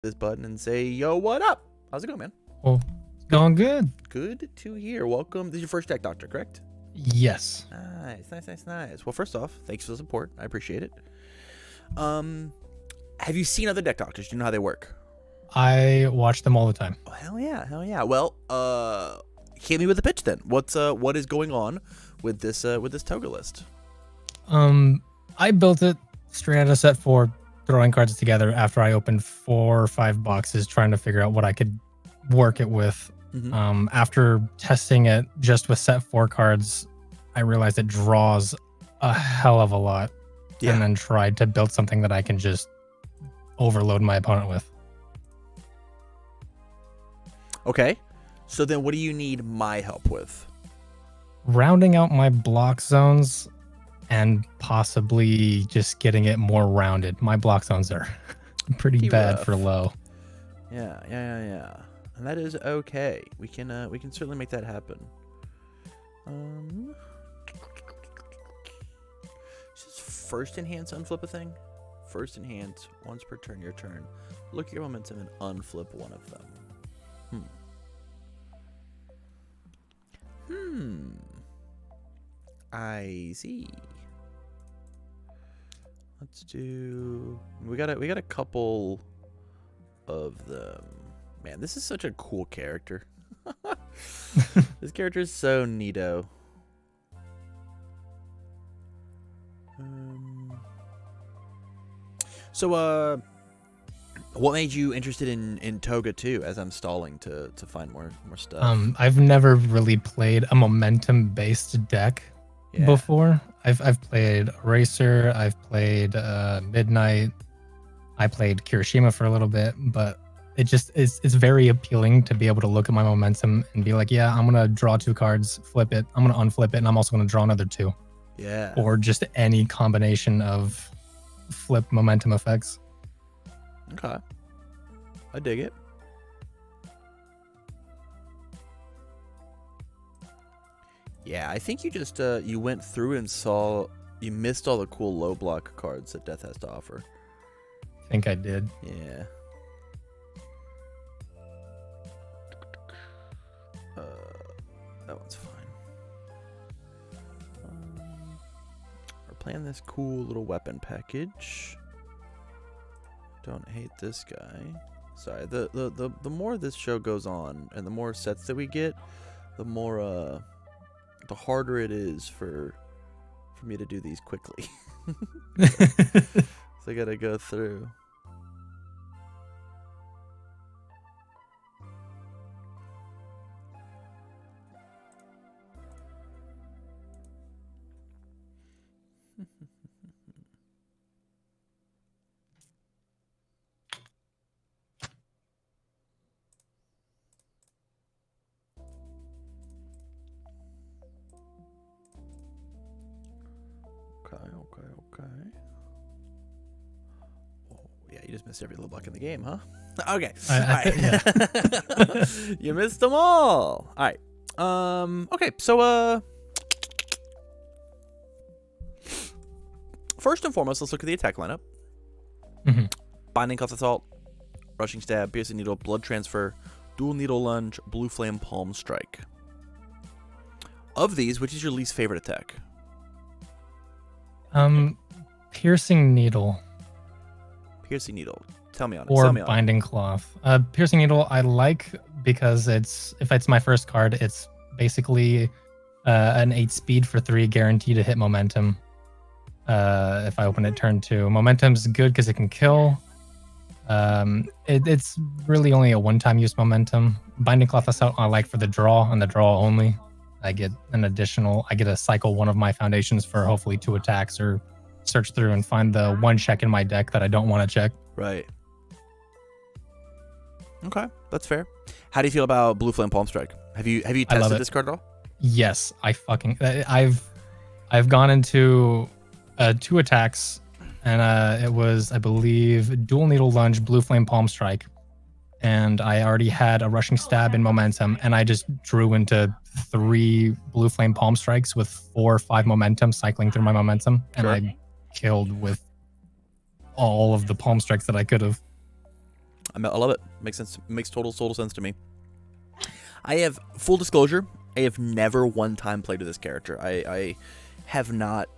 this button and say, yo, what up? How's it going, man? Well, it's going good. Good to hear. Welcome. This is your first deck doctor, correct? Yes. Nice. Well, first off, thanks for the support. I appreciate it. Have you seen other deck doctors? Do you know how they work? I watch them all the time. Oh, hell yeah. Well, hit me with a pitch then. What is going on with this Toga list? I built it straight out of set 4, throwing cards together after I opened 4 or 5 boxes, trying to figure out what I could work it with. Mm-hmm. After testing it just with set 4 cards, I realized it draws a hell of a lot. Yeah. And then tried to build something that I can just overload my opponent with. Okay. So then what do you need my help with? Rounding out my block zones and possibly just getting it more rounded. My block zones are pretty bad rough. for low. Yeah. And that is okay. We can certainly make that happen. Just first enhance, unflip a thing. First enhance, once per turn, your turn. Look at your momentum and unflip one of them. I see. Let's do. We got a couple of them. Man, this is such a cool character. This character is so neato. So, what made you interested in Toga too? As I'm stalling to find more stuff. I've never really played a momentum based deck before. I've played Eraser, I've played Midnight, I played Kirishima for a little bit, but it just it's very appealing to be able to look at my momentum and be like, yeah, I'm gonna draw 2 cards, flip it, I'm gonna unflip it, and I'm also gonna draw another 2. Yeah. Or just any combination of flip momentum effects. Okay. I dig it. Yeah, I think you just you went through and you missed all the cool low block cards that Death has to offer. I think I did. Yeah. That one's fine. We're playing this cool little weapon package. Don't hate this guy. Sorry, the more this show goes on and the more sets that we get, the more the harder it is for me to do these quickly. So I gotta go through. Okay. Oh, yeah, you just missed every little block in the game, huh? Okay. All right. Yeah. You missed them all. All right. Okay, so first and foremost, let's look at the attack lineup. Mm-hmm. Binding Cloth Assault, Rushing Stab, Piercing Needle, Blood Transfer, Dual Needle Lunge, Blue Flame, Palm Strike. Of these, which is your least favorite attack? Piercing Needle. Piercing Needle. Tell me on it. Or Binding Cloth. Piercing Needle I like because if it's my first card, it's basically an 8 speed for 3 guaranteed to hit momentum. If I open it turn 2. Momentum's good because it can kill. It's really only a one-time use momentum. Binding Cloth Assault I like for the draw and the draw only. I get a cycle one of my foundations for hopefully 2 attacks or search through and find the one check in my deck that I don't want to check. Right. Okay, that's fair. How do you feel about Blue Flame Palm Strike? Have you tested this card at all? Yes, I've gone into 2 attacks and it was, I believe, Dual Needle Lunge, Blue Flame Palm Strike. And I already had a Rushing Stab in momentum, and I just drew into 3 Blue Flame Palm Strikes with 4 or 5 momentum cycling through my momentum, and I killed with all of the Palm Strikes that I could have. I love it. Makes sense. Makes total sense to me. I have full disclosure. I have never one time played with this character. I have not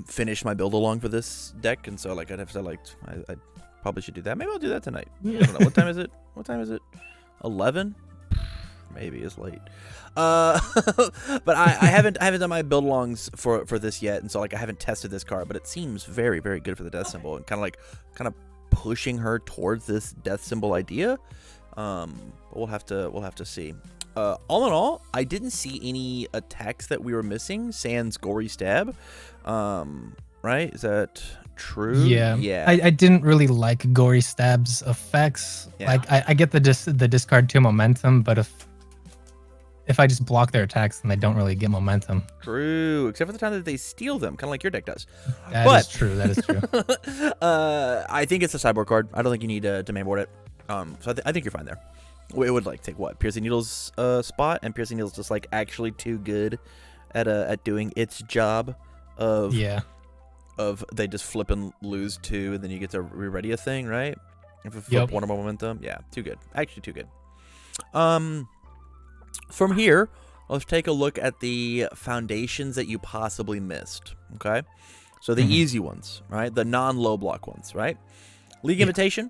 finished my build along for this deck, and so like I'd have to like I probably should do that. Maybe I'll do that tonight. I don't know. What time is it? What time is it? 11? Maybe it's late. But I haven't done my build alongs for this yet, and so like I haven't tested this card, but it seems very, very good for the death symbol and kind of pushing her towards this death symbol idea. But we'll have to see. All in all, I didn't see any attacks that we were missing. Sans gory stab. Right? Is that true? Yeah. Yeah. I didn't really like gory stab's effects. Yeah. Like I get the discard 2 momentum, but if I just block their attacks, then they don't really get momentum. True, except for the time that they steal them, kind of like your deck does. That is true. That is true. I think it's a sideboard card. I don't think you need to mainboard it. So I think you're fine there. It would like take what, Piercing Needle's spot, and Piercing Needle's just like actually too good at doing its job of they just flip and lose 2, and then you get to re-ready a thing, right? If you flip 1 or more momentum, yeah, too good. Actually, too good. From here, let's take a look at the foundations that you possibly missed. Okay, so the easy ones, right? The non-low block ones, right? League Invitation.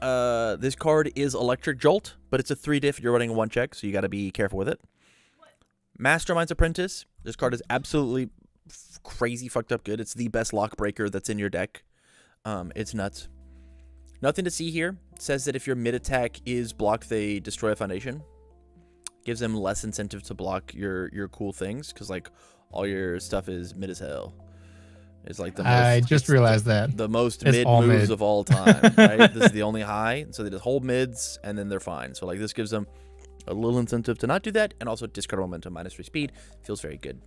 This card is Electric Jolt, but it's a 3-diff. You're running a 1 check, so you got to be careful with it. Mastermind's Apprentice. This card is absolutely crazy fucked up good. It's the best lock breaker that's in your deck. It's nuts. Nothing to see here. It says that if your mid attack is blocked, they destroy a foundation. Gives them less incentive to block your cool things, because like all your stuff is mid as hell. It's like the most, I just realized that the most it's mid all moves mid. of all time. Right? This is the only high, so they just hold mids and then they're fine. So like this gives them a little incentive to not do that, and also discard momentum -3 speed. Feels very good.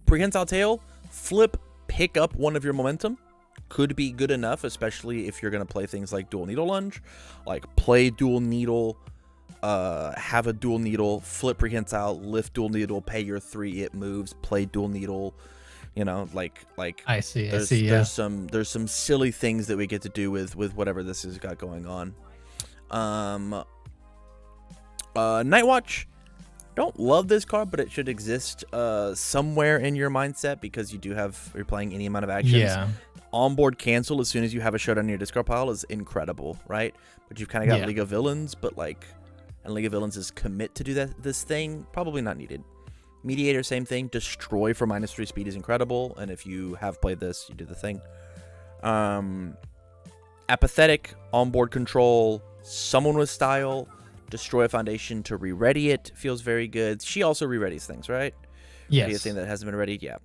Prehensile Tail, flip, pick up 1 of your momentum. Could be good enough, especially if you're gonna play things like Dual Needle Lunge, like play Dual Needle. Have a Dual Needle, flip Prehensile, lift Dual Needle, pay your 3, it moves, play Dual Needle, you know, like I see. there's some silly things that we get to do with whatever this has got going on. Night Watch, don't love this card, but it should exist somewhere in your mindset, because you're playing any amount of actions. Yeah. Onboard cancel as soon as you have a showdown in your discard pile is incredible, right? But you've kind of got League of Villains, but like, and League of Villains is commit to do this thing, probably not needed. Mediator, same thing. Destroy for -3 speed is incredible, and if you have played this, you do the thing. Apathetic, onboard control, someone with style, destroy a foundation to re-ready it, feels very good. She also re-readies things, right? Yes. Be a thing that hasn't been readied, yeah.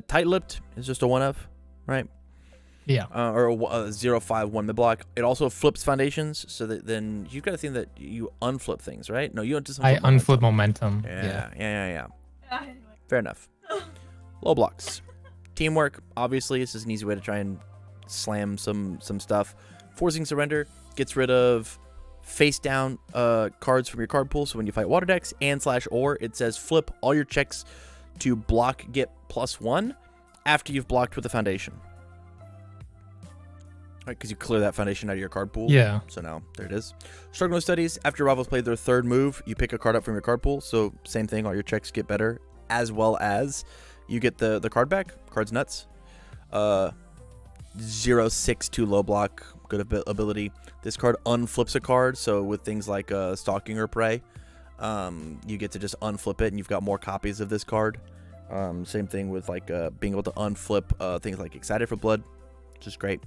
Tight-lipped is just a 1-of, right? Yeah. Or a 0/5 mid block. It also flips foundations, so that then you've got a thing that you unflip things, right? No, you don't just I unflip momentum. Yeah. Fair enough. Low blocks. Teamwork. Obviously, this is an easy way to try and slam some stuff. Forcing Surrender gets rid of face down cards from your card pool. So when you fight water decks and /or, it says flip all your checks to block get +1 after you've blocked with a foundation. Right, because you clear that foundation out of your card pool. Yeah. So now, there it is. Struggling Studies, after your rivals played their 3rd move, you pick a card up from your card pool. So same thing, all your checks get better, as well as you get the card back. Card's nuts. 0/6/2 low block, good ability. This card unflips a card, so with things like Stalking or Prey, you get to just unflip it, and you've got more copies of this card. Same thing with like being able to unflip things like Excited for Blood, which is great.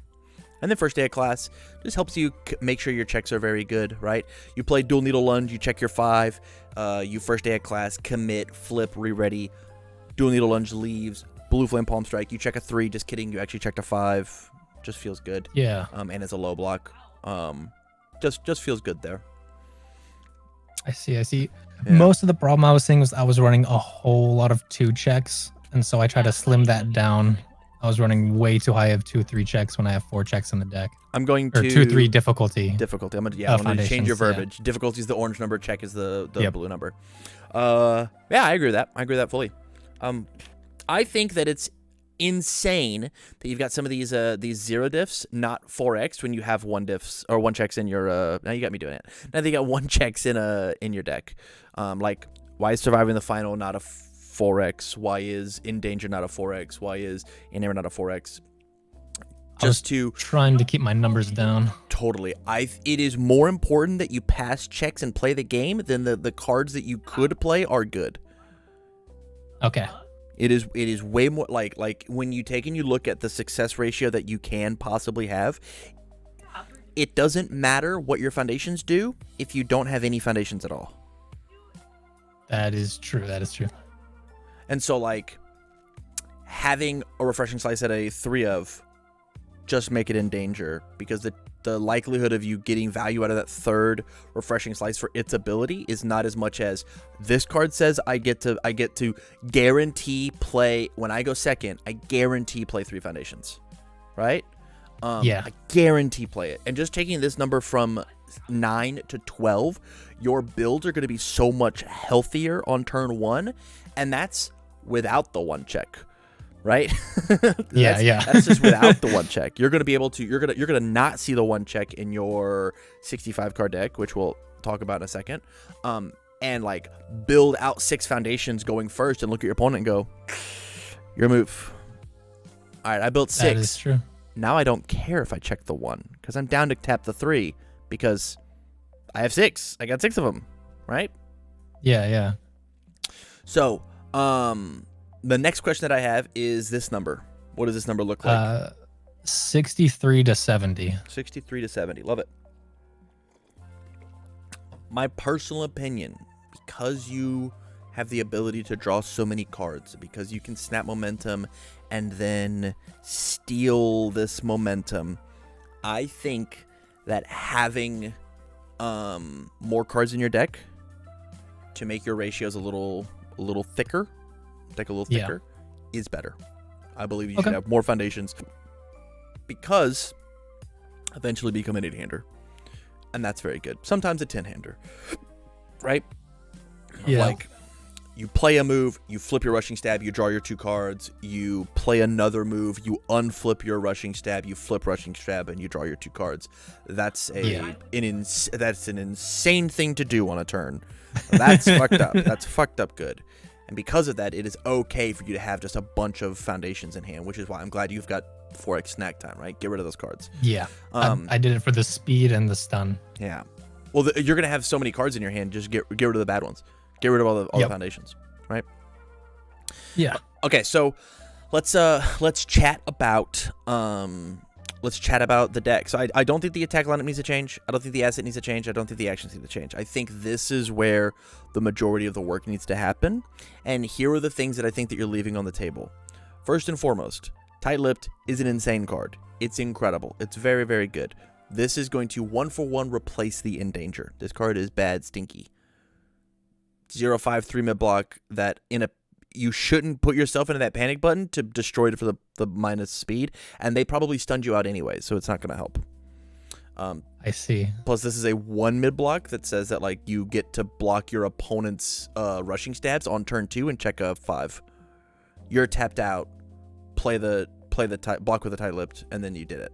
And then first day of class just helps you make sure your checks are very good, right? You play Dual Needle Lunge, you check your 5. You first day of class, commit, flip, re-ready. Dual Needle Lunge leaves. Blue Flame Palm Strike, you check a 3. Just kidding, you actually checked a 5. Just feels good. Yeah. And it's a low block. Just feels good there. I see. Yeah. Most of the problem I was seeing was I was running a whole lot of 2 checks, and so I tried to slim that down. I was running way too high of 2-3 checks when I have 4 checks in the deck. I'm going to 2-3 difficulty. I'm gonna change your verbiage. Yeah. Difficulty is the orange number. Check is the blue number. Yeah, I agree with that. I agree with that fully. I think that it's insane that you've got some of these 0 diffs, not 4x when you have 1 diffs or 1 checks in your. Now you got me doing it. Now you got 1 checks in your deck. Like, why is Surviving the Final not a 4x? Why is In Danger not a 4x? Why is In Error not a 4x? Just to trying to keep my numbers down. Totally. It is more important that you pass checks and play the game than the cards that you could play are good. Okay. It is way more like when you take and you look at the success ratio that you can possibly have, it doesn't matter what your foundations do if you don't have any foundations at all. That is true. That is true. And so, like, having a Refreshing Slice at a 3 of, just make it In Danger, because the likelihood of you getting value out of that 3rd Refreshing Slice for its ability is not as much as this card says. I get to guarantee play when I go second. I guarantee play 3 foundations, right? Yeah, I guarantee play it. And just taking this number from 9 to 12, your builds are going to be so much healthier on turn 1, and that's without the 1 check. Right? That's just without the 1 check. You're gonna be able to. You're gonna not see the 1 check in your 65 card deck, which we'll talk about in a second. And like build out 6 foundations going first, and look at your opponent and go, your move. All right, I built 6. That is true. Now I don't care if I check the 1 because I'm down to tap the 3 because I have 6. I got 6 of them. Right? Yeah. So, the next question that I have is this number. What does this number look like? 63 to 70. 63 to 70. Love it. My personal opinion, because you have the ability to draw so many cards, because you can snap momentum and then steal this momentum, I think that having more cards in your deck to make your ratios a little thicker, is better. I believe you should have more foundations because eventually become an 8-hander, and that's very good. Sometimes a 10-hander, right? Yeah. Like, you play a move, you flip your Rushing Stab, you draw your 2 cards, you play another move, you unflip your Rushing Stab, you flip Rushing Stab, and you draw your 2 cards. That's that's an insane thing to do on a turn. That's fucked up. That's fucked up good. And because of that, it is okay for you to have just a bunch of foundations in hand, which is why I'm glad you've got 4x snack time, right? Get rid of those cards. Yeah. I did it for the speed and the stun. Yeah. Well, you're going to have so many cards in your hand, just get rid of the bad ones. Get rid of all the foundations, right? Yeah. Okay, so let's chat about the deck. So I don't think the attack lineup needs to change. I don't think the asset needs to change. I don't think the actions need to change. I think this is where the majority of the work needs to happen. And here are the things that I think that you're leaving on the table. First and foremost, Tight-Lipped is an insane card. It's incredible. It's very, very good. This is going to 1-for-1 replace the In Danger. This card is bad, stinky. 0/5 3-mid block that you shouldn't put yourself into that panic button to destroy it for the minus speed, and they probably stunned you out anyway, so it's not going to help. I see. Plus, this is a 1 mid block that says that like you get to block your opponent's Rushing Stabs on turn 2 and check a 5. You're tapped out. Play the block with the Tight-Lipped, and then you did it.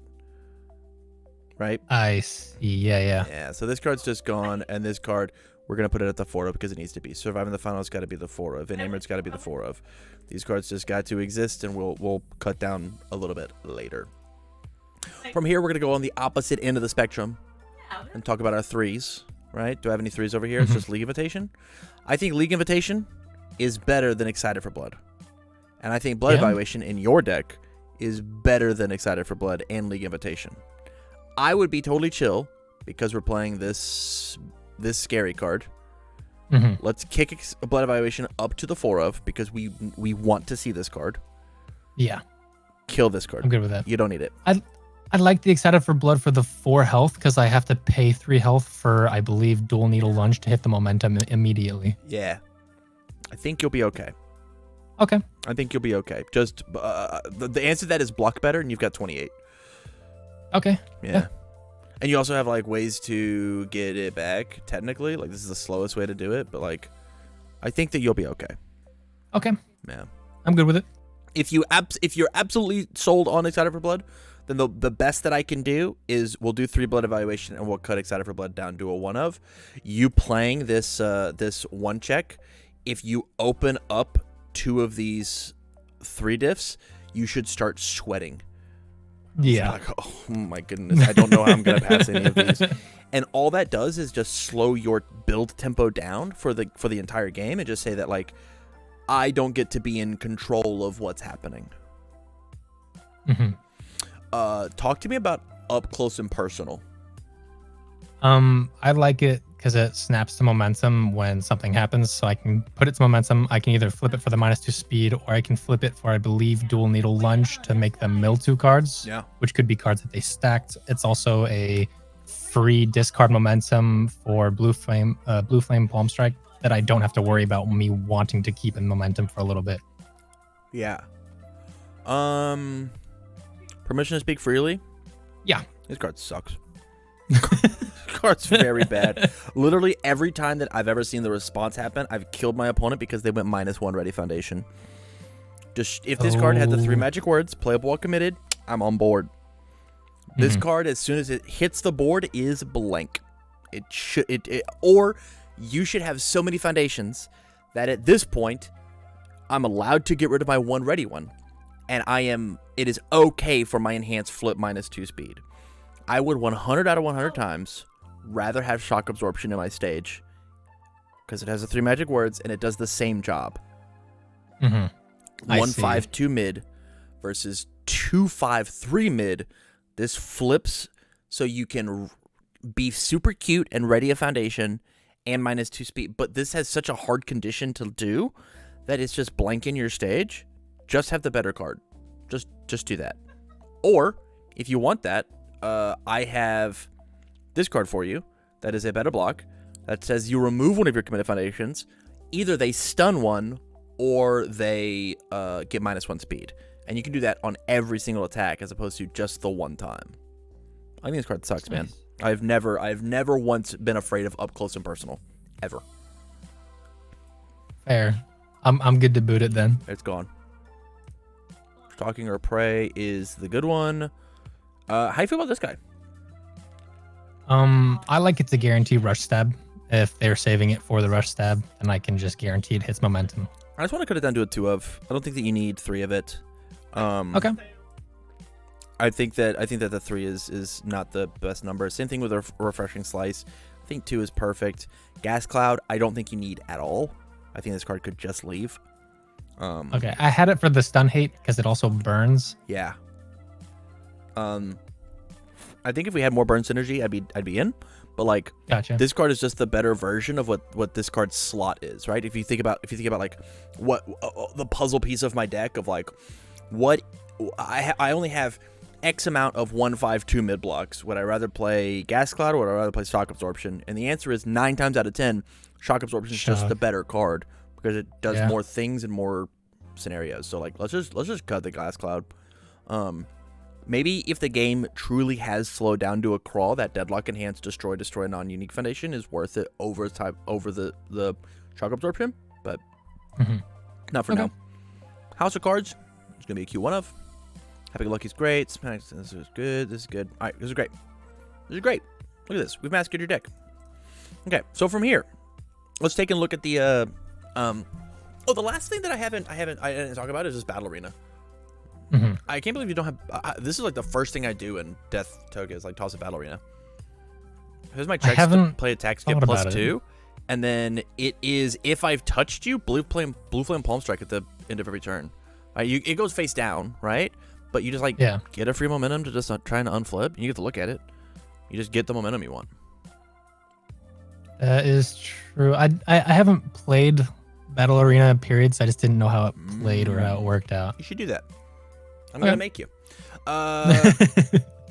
Right? I see. Yeah. Yeah. So this card's just gone, and this card, we're going to put it at the 4 of because it needs to be. Surviving the Final has got to be the 4 of. Enamored's got to be the 4 of. These cards just got to exist, and we'll cut down a little bit later. From here, we're going to go on the opposite end of the spectrum and talk about our 3s, right? Do I have any 3s over here? It's just League Invitation. I think League Invitation is better than Excited for Blood. And I think Blood Evaluation in your deck is better than Excited for Blood and League Invitation. I would be totally chill because we're playing this scary card. Let's kick Blood Evaluation up to the 4 of because we want to see this card. Yeah. Kill this card. I'm good with that. You don't need it. I like the Excited for Blood for the 4 health because I have to pay 3 health for, I believe, Dual Needle Lunge to hit the momentum immediately. Yeah. I think you'll be okay. Okay. I think you'll be okay. Just the answer to that is block better, and you've got 28. Okay. Yeah. And you also have like ways to get it back. Technically, like this is the slowest way to do it, but like, I think that you'll be okay. Okay. Yeah. I'm good with it. If you're absolutely sold on Excited for Blood, then the best that I can do is we'll do 3 blood evaluation and we'll cut Excited for Blood down to a 1 of. You playing this this 1 check, if you open up 2 of these 3 diffs, you should start sweating. Yeah. Like, oh my goodness, I don't know how I'm gonna pass any of these. And all that does is just slow your build tempo down for the entire game, and just say that like I don't get to be in control of what's happening. Talk to me about up close and personal. I like it because it snaps to momentum when something happens. So I can put it to momentum. I can either flip it for the -2 speed, or I can flip it for, I believe, dual needle lunge to make them mill 2 cards. Yeah. Which could be cards that they stacked. It's also a free discard momentum for blue flame palm strike that I don't have to worry about me wanting to keep in momentum for a little bit. Yeah. Permission to speak freely? Yeah. This card sucks. This card's very bad. Literally every time that I've ever seen the response happen, I've killed my opponent because they went -1 ready foundation. Just if this card had the 3 magic words, playable while committed, I'm on board. This card, as soon as it hits the board, is blank. Or you should have so many foundations that at this point, I'm allowed to get rid of my 1 ready one. And it is okay for my enhanced flip -2 speed. I would 100 out of 100 times rather have shock absorption in my stage because it has the 3 magic words and it does the same job. 1-5-2 mid versus 2-5-3 mid. This flips so you can be super cute and ready a foundation and -2 speed. But this has such a hard condition to do that it's just blank in your stage. Just have the better card. Just do that. Or if you want that, I have this card for you that is a better block that says you remove one of your committed foundations. Either they stun one or they get -1 speed. And you can do that on every single attack as opposed to just the one time. I think this card sucks, man. I've never once been afraid of up close and personal. Ever. Fair. I'm good to boot it then. It's gone. Stalking or Prey is the good one. How do you feel about this guy? I like it to guarantee rush stab. If they're saving it for the rush stab, then I can just guarantee it hits momentum. I just want to cut it down to a 2 of. I don't think that you need 3 of it. Okay. I think that the 3 is not the best number. Same thing with a refreshing slice. I think 2 is perfect. Gas Cloud, I don't think you need at all. I think this card could just leave. Okay, I had it for the stun hate because it also burns. Yeah. I think if we had more burn synergy, I'd be in. But like, gotcha. This card is just the better version of what this card's slot is, right? If you think about like what the puzzle piece of my deck of like what I only have X amount of 1-5-2 mid blocks. Would I rather play Gas Cloud or would I rather play Shock Absorption? And the answer is 9 times out of 10, Shock Absorption is just the better card because it does more things and more scenarios. So like, let's just cut the Gas Cloud. Maybe if the game truly has slowed down to a crawl, that Deadlock Enhanced Destroy non-unique foundation is worth it over the Shock Absorption, but not for now. House of Cards, it's gonna be a Q1 of. Happy Go Lucky's great. This is good. This is good. All right, this is great. This is great. Look at this. We've mastered your deck. Okay, so from here, let's take a look at the the last thing that I didn't talk about is this Battle Arena. I can't believe you don't have. This is like the first thing I do in Death Toga is like toss a Battle Arena. Here's my checks to play attacks get +2, and then it is if I've touched you, blue flame palm strike at the end of every turn. It goes face down, right? But you just like get a free momentum to just try and unflip. And you get to look at it. You just get the momentum you want. That is true. I haven't played Battle Arena periods. I just didn't know how it played or how it worked out. You should do that. I'm gonna make you.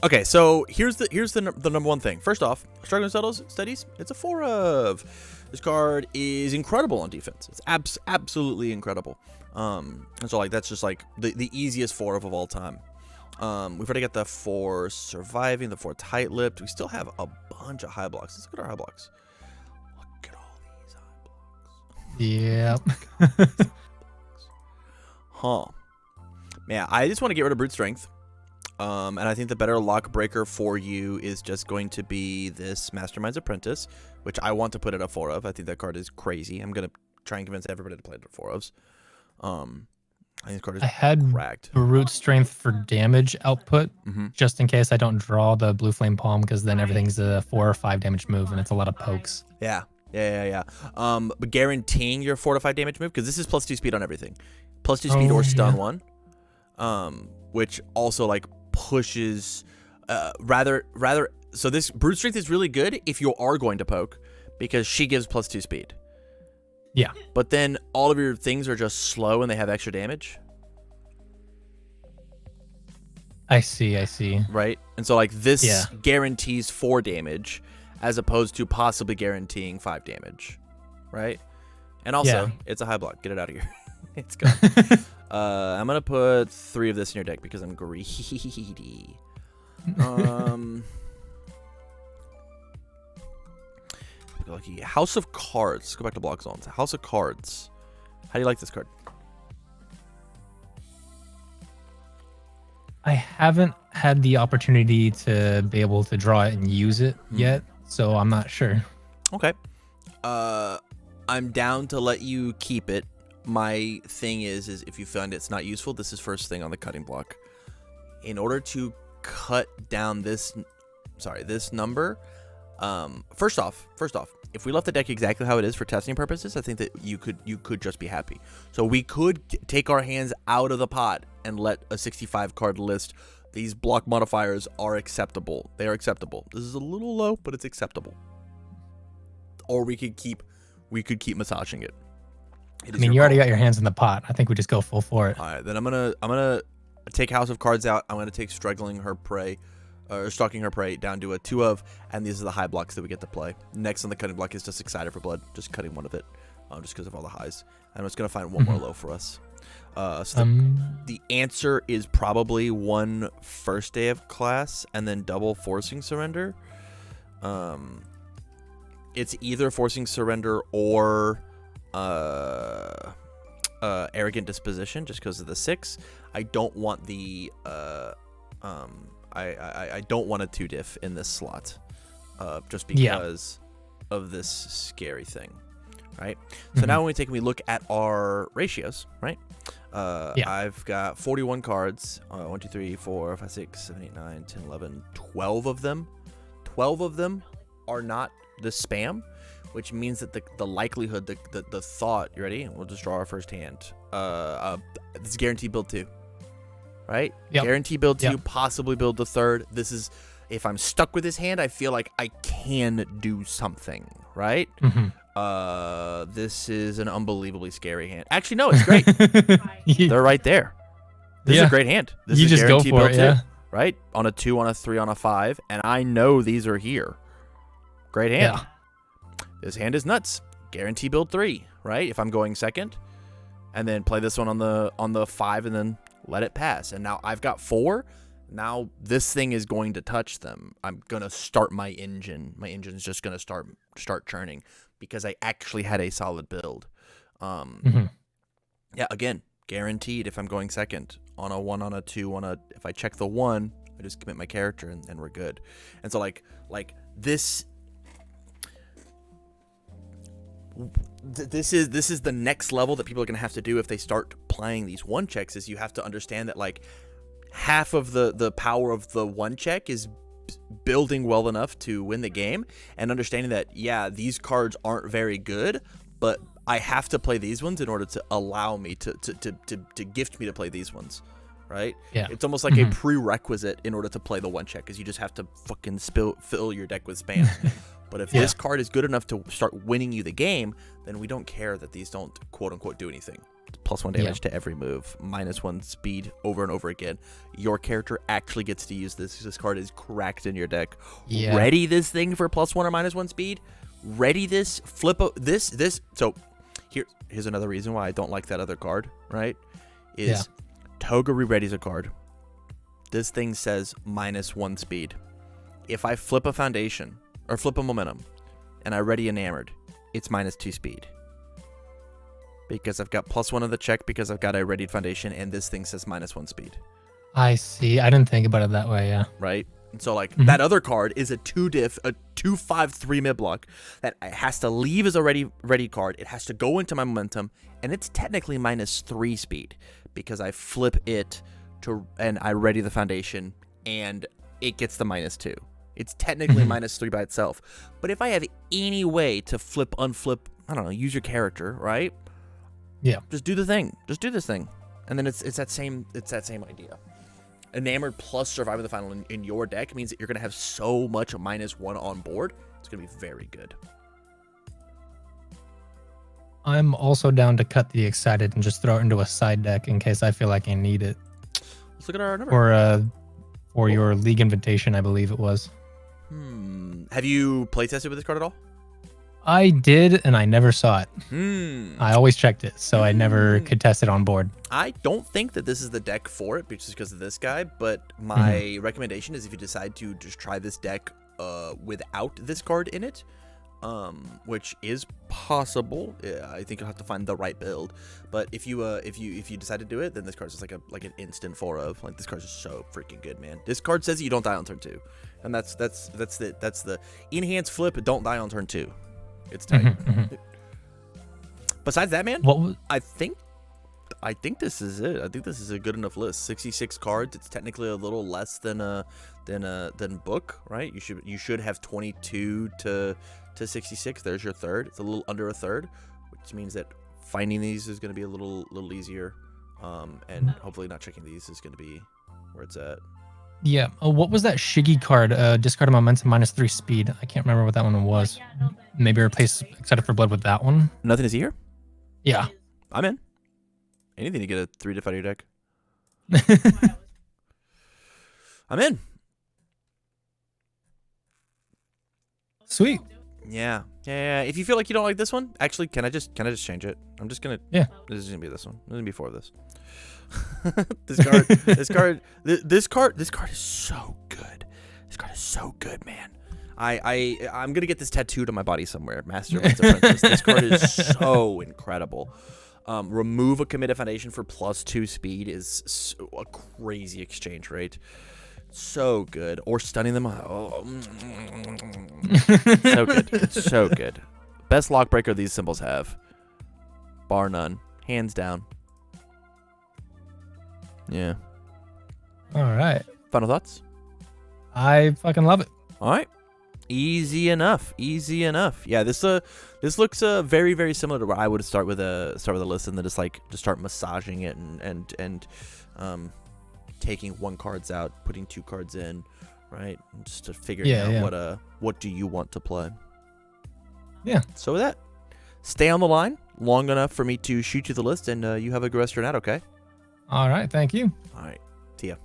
Okay, so here's the number one thing. First off, struggling studies. It's a 4 of. This card is incredible on defense. It's absolutely incredible. And so like that's just like the easiest 4 of all time. We've already got the 4 surviving, the 4 tight-lipped. We still have a bunch of high blocks. Let's look at our high blocks. Look at all these high blocks. Yep. Huh. Yeah, I just want to get rid of brute strength. And I think the better lock breaker for you is just going to be this Mastermind's Apprentice, which I want to put at a 4 of. I think that card is crazy. I'm going to try and convince everybody to play it at 4 ofs. I think this card is cracked. Brute strength for damage output, just in case I don't draw the blue flame palm, because then everything's a 4 or 5 damage move, and it's a lot of pokes. Yeah. But guaranteeing your 4 to 5 damage move, because this is +2 speed on everything. +2 speed or stun 1. Which also like pushes rather so this brute strength is really good if you are going to poke, because she gives +2 speed. Yeah. But then all of your things are just slow and they have extra damage. I see. Right? And so like this guarantees 4 damage as opposed to possibly guaranteeing 5 damage. Right? And also, it's a high block. Get it out of here. It's gone. I'm going to put 3 of this in your deck because I'm greedy. Lucky. House of Cards. Let's go back to Block Zones. House of Cards. How do you like this card? I haven't had the opportunity to be able to draw it and use it yet, so I'm not sure. Okay. I'm down to let you keep it. My thing is if you find it's not useful, this is first thing on the cutting block. In order to cut down this number, first off, if we left the deck exactly how it is for testing purposes, I think that you could just be happy. So we could take our hands out of the pot and let a 65 card list. These block modifiers are acceptable. They are acceptable. This is a little low, but it's acceptable. Or we could keep massaging it. I mean, you already got your hands in the pot. I think we just go full for it. All right, then I'm gonna take House of Cards out. I'm gonna take Stalking Her Prey down to a 2 of, and these are the high blocks that we get to play. Next on the cutting block is just Excited for Blood, just cutting one of it, just because of all the highs. I'm just gonna find one more low for us. So the answer is probably 1 first day of class and then double Forcing Surrender. It's either Forcing Surrender or Arrogant Disposition, just because of the 6. I don't want the I don't want a 2-diff in this slot, just because of this scary thing, right? So now when we look at our ratios, right? I've got 41 cards, 1, 2, 3, 4, 5, 6, 7, 8, 9, 10, 11, 12 of them. 12 of them are not the spam, which means that the likelihood, the thought, you ready? We'll just draw our first hand. This is guaranteed build 2. Right? Yep. Guarantee build 2, possibly build the 3rd. This is, if I'm stuck with this hand, I feel like I can do something, right? This is an unbelievably scary hand. Actually, no, it's great. They're right there. This is a great hand. This you is just go for it, 2, right? On a 2, on a 3, on a 5, and I know these are here. Great hand. Yeah. This hand is nuts. Guarantee build 3, right? If I'm going second, and then play this one on the 5, and then let it pass. And now I've got 4. Now this thing is going to touch them. I'm gonna start my engine. My engine's just gonna start churning because I actually had a solid build. Yeah, again, guaranteed if I'm going second on a 1, on a 2, if I check the 1, I just commit my character and we're good. And so like this. This is the next level that people are going to have to do if they start playing these 1 checks, is you have to understand that like half of the power of the 1 check is building well enough to win the game, and understanding that these cards aren't very good, but I have to play these ones in order to allow me to gift me to play these ones, right? Yeah. It's almost like a prerequisite in order to play the 1 check, because you just have to fucking fill your deck with spam. But if this card is good enough to start winning you the game, then we don't care that these don't quote-unquote do anything. +1 damage to every move, -1 speed over and over again. Your character actually gets to use this. This card is cracked in your deck. Ready this thing for +1 or -1 speed. Ready this. Flip this. So here's another reason why I don't like that other card, right? Toga re-readies a card. This thing says -1 speed. If I flip a Foundation or flip a Momentum and I ready Enamored, it's -2 speed. Because I've got +1 on the check because I've got a readied foundation, and this thing says -1 speed. I see. I didn't think about it that way. Yeah. Right? And so, like, that other card is a 2-diff, a 2/5/3 mid-block that has to leave as a ready card. It has to go into my momentum, and it's technically -3 speed because I flip it and I ready the foundation, and it gets the -2. It's technically -3 by itself. But if I have any way to flip, unflip, I don't know, use your character, right? Yeah. Just do the thing. Just do this thing. And then it's that same idea. Enamored plus Survivor the Final in your deck means that you're going to have so much -1 on board. It's going to be very good. I'm also down to cut the Excited and just throw it into a side deck in case I feel like I need it. Let's look at our number. Or your League Invitation, I believe it was. Have you playtested with this card at all? I did, and I never saw it. I always checked it, so I never could test it on board. I don't think that this is the deck for it, just because of this guy, but my recommendation is if you decide to just try this deck without this card in it, which is possible. I think you'll have to find the right build. But if you decide to do it, then this card's just like an instant 4-of. Like, this card's just so freaking good, man. This card says you don't die on turn 2, and that's the enhance flip. Don't die on turn 2. It's tight. Besides that, man, I think this is it. I think this is a good enough list. 66 cards. It's technically a little less than book, right? You should have 22 to 66. There's your third. It's a little under a third, which means that finding these is going to be a little easier, and hopefully not checking these is going to be where it's at. Yeah. Oh, what was that Shiggy card? Discard a momentum -3 speed. I can't remember what that one was. Maybe replace Excited for Blood with that one. Nothing to see here? Yeah. I'm in. Anything to get a 3-diff out of your deck. I'm in. Sweet. Yeah. If you feel like you don't like this one, actually, can I just change it? I'm just gonna. Yeah. This is gonna be this one. This is gonna be 4 of this. This card is so good. This card is so good, man. I'm gonna get this tattooed on my body somewhere. Master of Apprentice. This card is so incredible. Remove a committed foundation for +2 speed is a crazy exchange rate. So good. Or stunning them. So good. It's so good. Best lock breaker these symbols have, bar none, hands down. Yeah. All right. Final thoughts? I fucking love it. All right. Easy enough. Yeah, this looks very, very similar to where I would start with a list and then just start massaging it and taking 1 cards out, putting 2 cards in, right? Just to figure out what do you want to play. Yeah. So with that, stay on the line long enough for me to shoot you the list, and you have a good rest of your night, okay? All right. Thank you. All right. See ya.